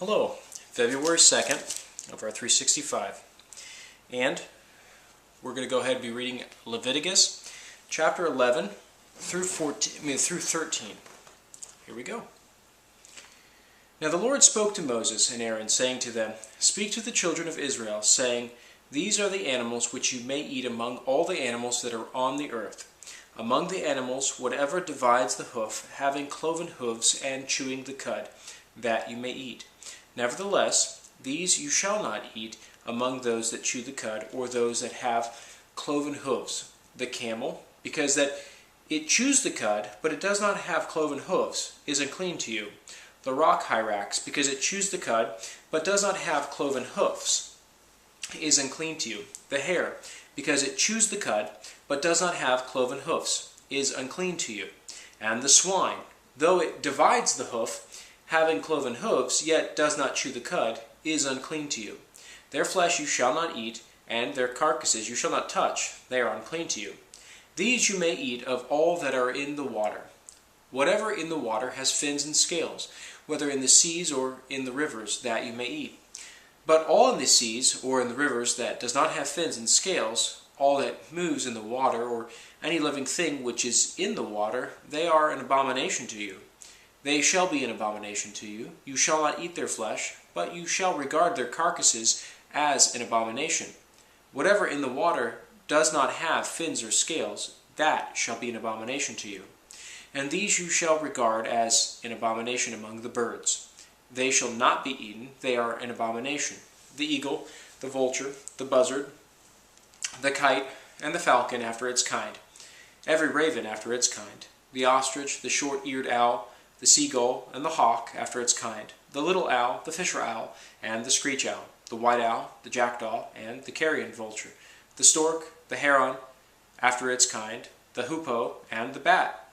Hello, February 2nd of our 365, and we're going to go ahead and be reading Leviticus chapter 11 through 13. Here we go. Now the Lord spoke to Moses and Aaron, saying to them, Speak to the children of Israel, saying, These are the animals which you may eat among all the animals that are on the earth. Among the animals, whatever divides the hoof, having cloven hoofs and chewing the cud, that you may eat. Nevertheless, these you shall not eat among those that chew the cud, or those that have cloven hoofs. The camel, because that it chews the cud, but it does not have cloven hoofs, is unclean to you. The rock hyrax, because it chews the cud, but does not have cloven hoofs, is unclean to you. The hare, because it chews the cud, but does not have cloven hoofs, is unclean to you. And the swine, though it divides the hoof, having cloven hoofs, yet does not chew the cud, is unclean to you. Their flesh you shall not eat, and their carcasses you shall not touch, they are unclean to you. These you may eat of all that are in the water. Whatever in the water has fins and scales, whether in the seas or in the rivers, that you may eat. But all in the seas or in the rivers that does not have fins and scales, all that moves in the water, or any living thing which is in the water, they are an abomination to you. They shall be an abomination to you. You shall not eat their flesh, but you shall regard their carcasses as an abomination. Whatever in the water does not have fins or scales, that shall be an abomination to you. And these you shall regard as an abomination among the birds. They shall not be eaten, they are an abomination. The eagle, the vulture, the buzzard, the kite, and the falcon after its kind. Every raven after its kind. The ostrich, the short-eared owl, the seagull, and the hawk after its kind, the little owl, the fisher owl, and the screech owl, the white owl, the jackdaw, and the carrion vulture, the stork, the heron after its kind, the hoopoe, and the bat.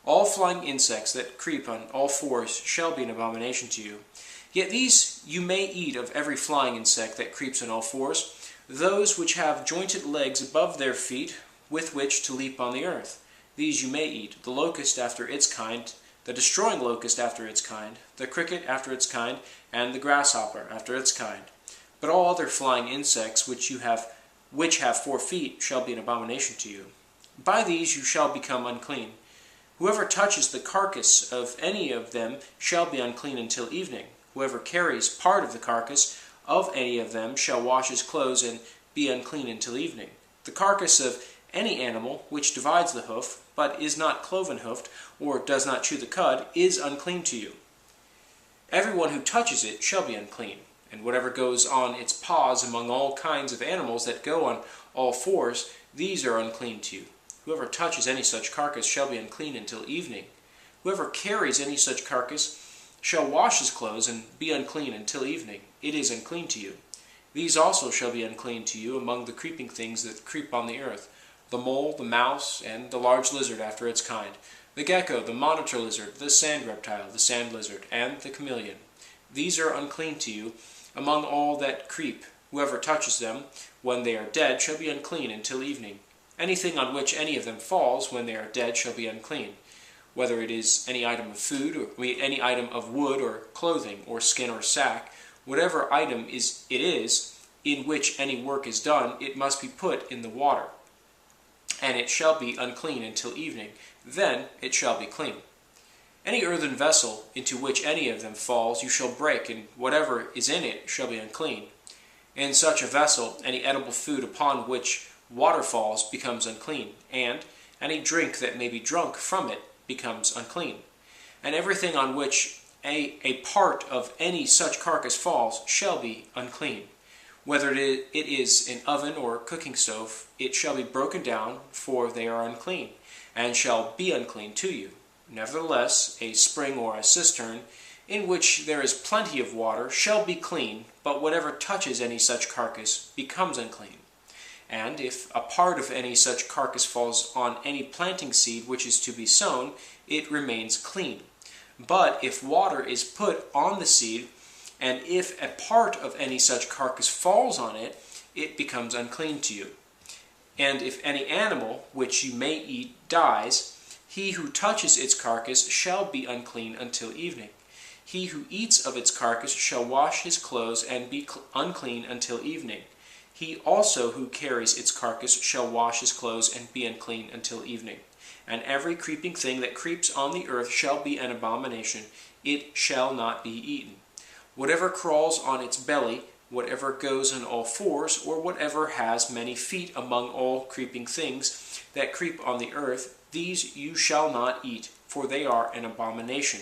All flying insects that creep on all fours shall be an abomination to you. Yet these you may eat of every flying insect that creeps on all fours, those which have jointed legs above their feet, with which to leap on the earth. These you may eat, the locust after its kind, the destroying locust after its kind, the cricket after its kind, and the grasshopper after its kind. But all other flying insects which have 4 feet shall be an abomination to you. By these you shall become unclean. Whoever touches the carcass of any of them shall be unclean until evening. Whoever carries part of the carcass of any of them shall wash his clothes and be unclean until evening. The carcass of any animal which divides the hoof, but is not cloven-hoofed, or does not chew the cud, is unclean to you. Everyone who touches it shall be unclean, and whatever goes on its paws among all kinds of animals that go on all fours, these are unclean to you. Whoever touches any such carcass shall be unclean until evening. Whoever carries any such carcass shall wash his clothes and be unclean until evening. It is unclean to you. These also shall be unclean to you among the creeping things that creep on the earth, the mole, the mouse, and the large lizard after its kind, the gecko, the monitor lizard, the sand reptile, the sand lizard, and the chameleon. These are unclean to you among all that creep. Whoever touches them when they are dead shall be unclean until evening. Anything on which any of them falls when they are dead shall be unclean, whether it is any item of food, or any item of wood, or clothing, or skin, or sack. Whatever item it is in which any work is done, it must be put in the water, and it shall be unclean until evening. Then it shall be clean. Any earthen vessel into which any of them falls you shall break, and whatever is in it shall be unclean. In such a vessel any edible food upon which water falls becomes unclean, and any drink that may be drunk from it becomes unclean. And everything on which a part of any such carcass falls shall be unclean. Whether it is an oven or cooking stove, it shall be broken down, for they are unclean, and shall be unclean to you. Nevertheless, a spring or a cistern, in which there is plenty of water, shall be clean, but whatever touches any such carcass becomes unclean. And if a part of any such carcass falls on any planting seed which is to be sown, it remains clean. But if water is put on the seed, and if a part of any such carcass falls on it, it becomes unclean to you. And if any animal which you may eat dies, he who touches its carcass shall be unclean until evening. He who eats of its carcass shall wash his clothes and be unclean until evening. He also who carries its carcass shall wash his clothes and be unclean until evening. And every creeping thing that creeps on the earth shall be an abomination. It shall not be eaten. Whatever crawls on its belly, whatever goes on all fours, or whatever has many feet among all creeping things that creep on the earth, these you shall not eat, for they are an abomination.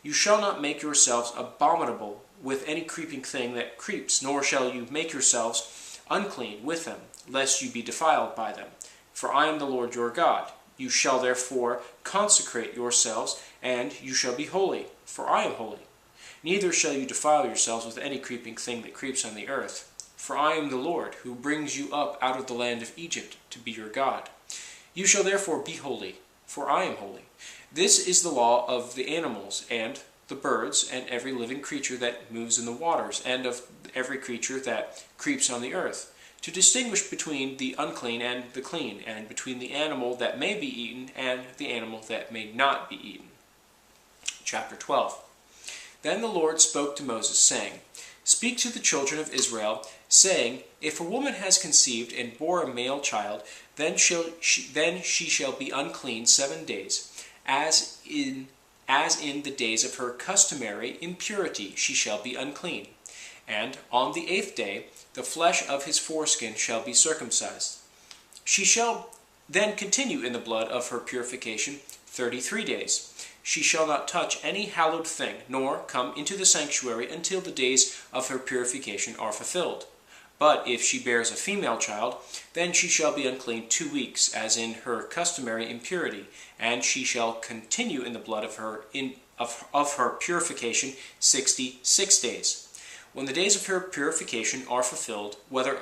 You shall not make yourselves abominable with any creeping thing that creeps, nor shall you make yourselves unclean with them, lest you be defiled by them. For I am the Lord your God. You shall therefore consecrate yourselves, and you shall be holy, for I am holy. Neither shall you defile yourselves with any creeping thing that creeps on the earth. For I am the Lord, who brings you up out of the land of Egypt to be your God. You shall therefore be holy, for I am holy. This is the law of the animals, and the birds, and every living creature that moves in the waters, and of every creature that creeps on the earth, to distinguish between the unclean and the clean, and between the animal that may be eaten and the animal that may not be eaten. Chapter 12. Then the Lord spoke to Moses, saying, Speak to the children of Israel, saying, If a woman has conceived and bore a male child, then she shall be unclean 7 days, as in the days of her customary impurity she shall be unclean. And on the 8th day the flesh of his foreskin shall be circumcised. She shall then continue in the blood of her purification 33 days. She shall not touch any hallowed thing, nor come into the sanctuary until the days of her purification are fulfilled. But if she bears a female child, then she shall be unclean 2 weeks, as in her customary impurity, and she shall continue in the blood of her purification 66 days. When the days of her purification are fulfilled, whether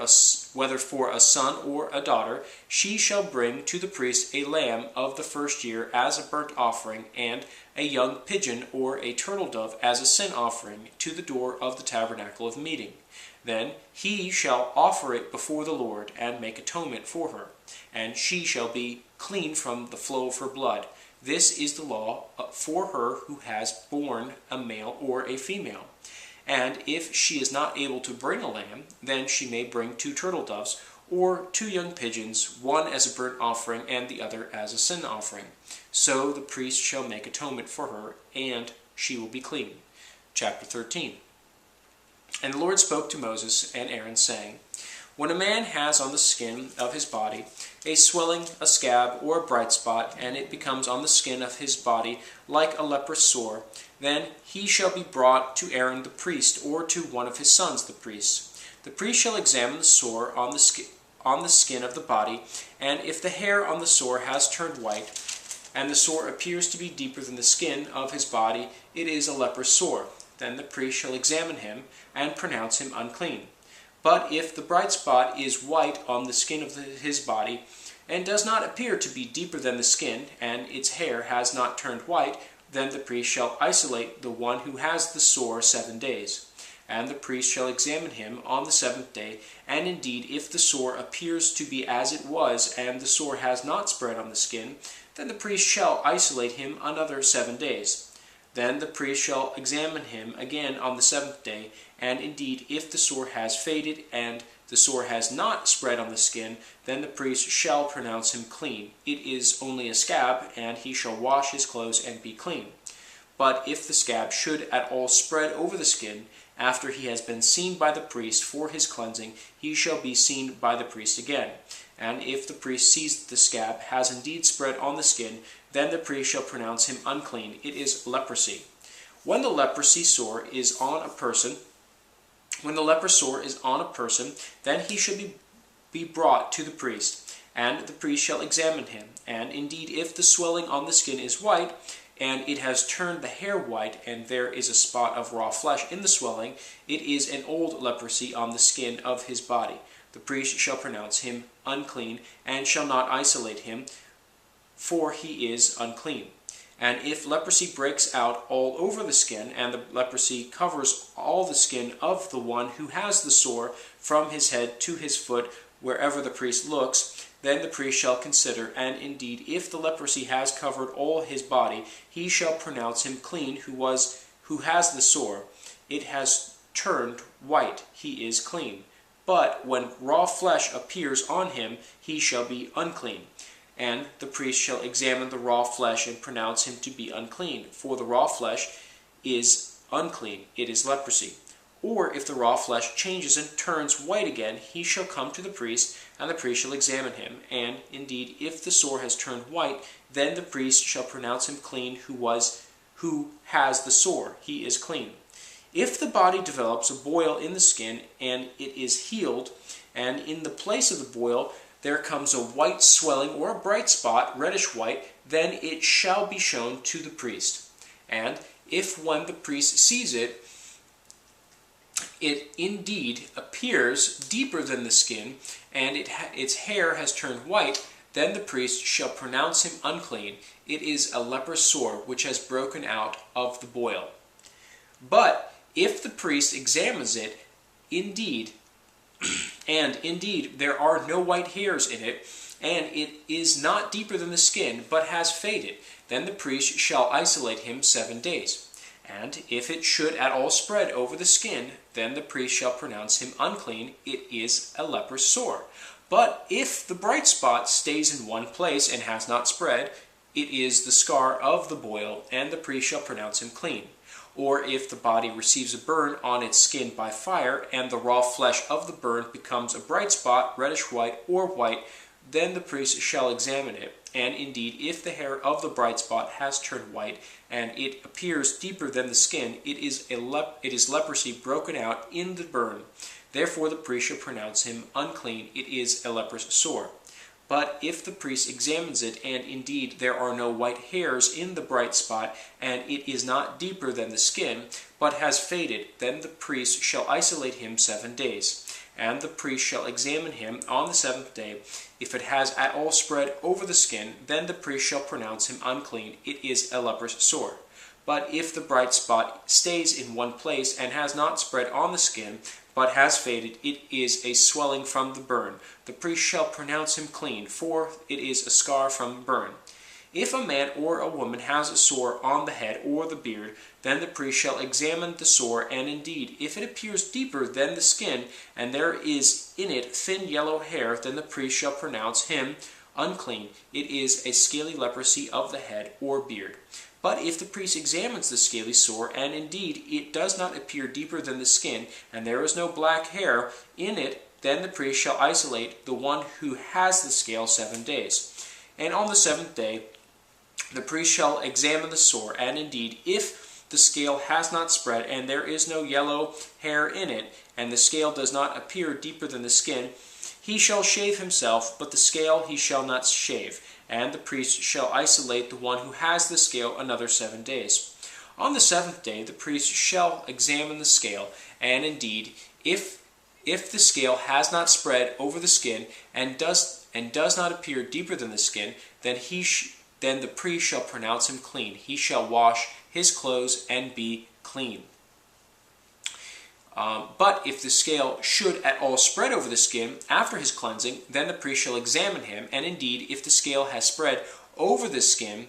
for a son or a daughter, she shall bring to the priest a lamb of the first year as a burnt offering, and a young pigeon or a turtle dove as a sin offering to the door of the tabernacle of meeting. Then he shall offer it before the Lord, and make atonement for her, and she shall be clean from the flow of her blood. This is the law for her who has borne a male or a female. And if she is not able to bring a lamb, then she may bring 2 turtle doves, or 2 young pigeons, one as a burnt offering and the other as a sin offering. So the priest shall make atonement for her, and she will be clean. Chapter 13. And the Lord spoke to Moses and Aaron, saying, When a man has on the skin of his body a swelling, a scab, or a bright spot, and it becomes on the skin of his body like a leprous sore, then he shall be brought to Aaron the priest, or to one of his sons the priests. The priest shall examine the sore on the skin of the body, and if the hair on the sore has turned white, and the sore appears to be deeper than the skin of his body, it is a leprous sore. Then the priest shall examine him, and pronounce him unclean. But if the bright spot is white on the skin of his body, and does not appear to be deeper than the skin, and its hair has not turned white, then the priest shall isolate the one who has the sore 7 days. And the priest shall examine him on the 7th day, and indeed if the sore appears to be as it was, and the sore has not spread on the skin, then the priest shall isolate him another 7 days. Then the priest shall examine him again on the 7th day, and indeed if the sore has faded, and the sore has not spread on the skin, then the priest shall pronounce him clean. It is only a scab, and he shall wash his clothes and be clean. But if the scab should at all spread over the skin, after he has been seen by the priest for his cleansing, he shall be seen by the priest again. And if the priest sees that the scab has indeed spread on the skin, then the priest shall pronounce him unclean. It is leprosy. When the leprosy sore is on a person, then he should be brought to the priest, and the priest shall examine him. And indeed, if the swelling on the skin is white, and it has turned the hair white, and there is a spot of raw flesh in the swelling, it is an old leprosy on the skin of his body. The priest shall pronounce him unclean, and shall not isolate him, for he is unclean. And if leprosy breaks out all over the skin, and the leprosy covers all the skin of the one who has the sore from his head to his foot, wherever the priest looks, then the priest shall consider, and indeed if the leprosy has covered all his body, he shall pronounce him clean who was who has the sore, it has turned white, he is clean. But when raw flesh appears on him, he shall be unclean. And the priest shall examine the raw flesh and pronounce him to be unclean. For the raw flesh is unclean, it is leprosy. Or if the raw flesh changes and turns white again, he shall come to the priest, and the priest shall examine him. And indeed, if the sore has turned white, then the priest shall pronounce him clean who has the sore, he is clean. If the body develops a boil in the skin, and it is healed, and in the place of the boil there comes a white swelling or a bright spot, reddish white, then it shall be shown to the priest. And if when the priest sees it, it indeed appears deeper than the skin, and its hair has turned white, then the priest shall pronounce him unclean. It is a leprous sore which has broken out of the boil. But if the priest examines it, and indeed there are no white hairs in it, and it is not deeper than the skin, but has faded, then the priest shall isolate him 7 days. And if it should at all spread over the skin, then the priest shall pronounce him unclean. It is a leprous sore. But if the bright spot stays in one place and has not spread, it is the scar of the boil, and the priest shall pronounce him clean. Or if the body receives a burn on its skin by fire, and the raw flesh of the burn becomes a bright spot, reddish white, or white, then the priest shall examine it. And indeed, if the hair of the bright spot has turned white, and it appears deeper than the skin, it is leprosy broken out in the burn. Therefore the priest shall pronounce him unclean. It is a leprous sore. But if the priest examines it, and indeed there are no white hairs in the bright spot, and it is not deeper than the skin, but has faded, then the priest shall isolate him 7 days. And the priest shall examine him on the 7th day. If it has at all spread over the skin, then the priest shall pronounce him unclean. It is a leprous sore. But if the bright spot stays in one place and has not spread on the skin, but has faded, it is a swelling from the burn. The priest shall pronounce him clean, for it is a scar from the burn. If a man or a woman has a sore on the head or the beard, then the priest shall examine the sore, and indeed, if it appears deeper than the skin, and there is in it thin yellow hair, then the priest shall pronounce him unclean. It is a scaly leprosy of the head or beard. But if the priest examines the scaly sore, and indeed it does not appear deeper than the skin, and there is no black hair in it, then the priest shall isolate the one who has the scale 7 days. And on the 7th day the priest shall examine the sore, and indeed if the scale has not spread, and there is no yellow hair in it, and the scale does not appear deeper than the skin, he shall shave himself, but the scale he shall not shave. And the priest shall isolate the one who has the scale another 7 days. On the 7th day the priest shall examine the scale, and indeed, if the scale has not spread over the skin, and does not appear deeper than the skin, then the priest shall pronounce him clean. He shall wash his clothes and be clean. But if the scale should at all spread over the skin after his cleansing, then the priest shall examine him, and indeed, if the scale has spread over the skin,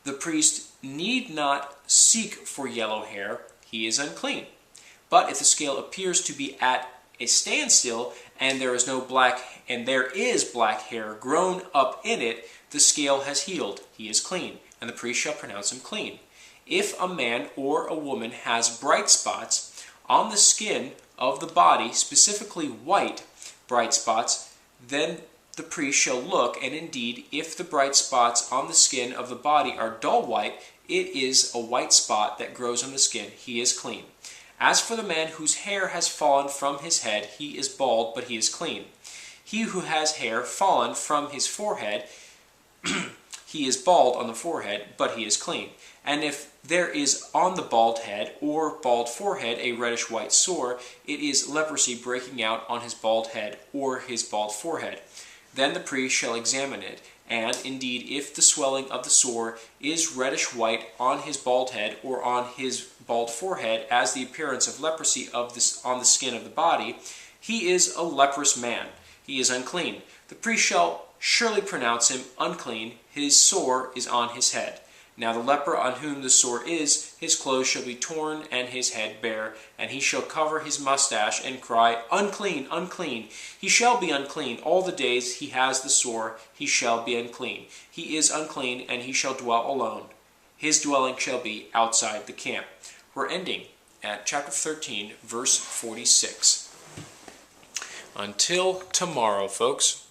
the priest need not seek for yellow hair, he is unclean. But if the scale appears to be at a standstill, and there is black hair grown up in it, the scale has healed, he is clean, and the priest shall pronounce him clean. If a man or a woman has bright spots on the skin of the body, specifically white bright spots, then the priest shall look, and indeed, if the bright spots on the skin of the body are dull white, it is a white spot that grows on the skin. He is clean. As for the man whose hair has fallen from his head, he is bald, but he is clean. He who has hair fallen from his forehead, he is bald on the forehead, but he is clean. And if there is on the bald head or bald forehead a reddish white sore, it is leprosy breaking out on his bald head or his bald forehead. Then the priest shall examine it, and indeed if the swelling of the sore is reddish white on his bald head or on his bald forehead, as the appearance of leprosy on the skin of the body, he is a leprous man. He is unclean. The priest shall surely pronounce him unclean. His sore is on his head. Now the leper on whom the sore is, his clothes shall be torn and his head bare, and he shall cover his mustache and cry, Unclean, unclean. He shall be unclean all the days he has the sore, he shall be unclean. He is unclean, and he shall dwell alone. His dwelling shall be outside the camp. We're ending at chapter 13, verse 46. Until tomorrow, folks.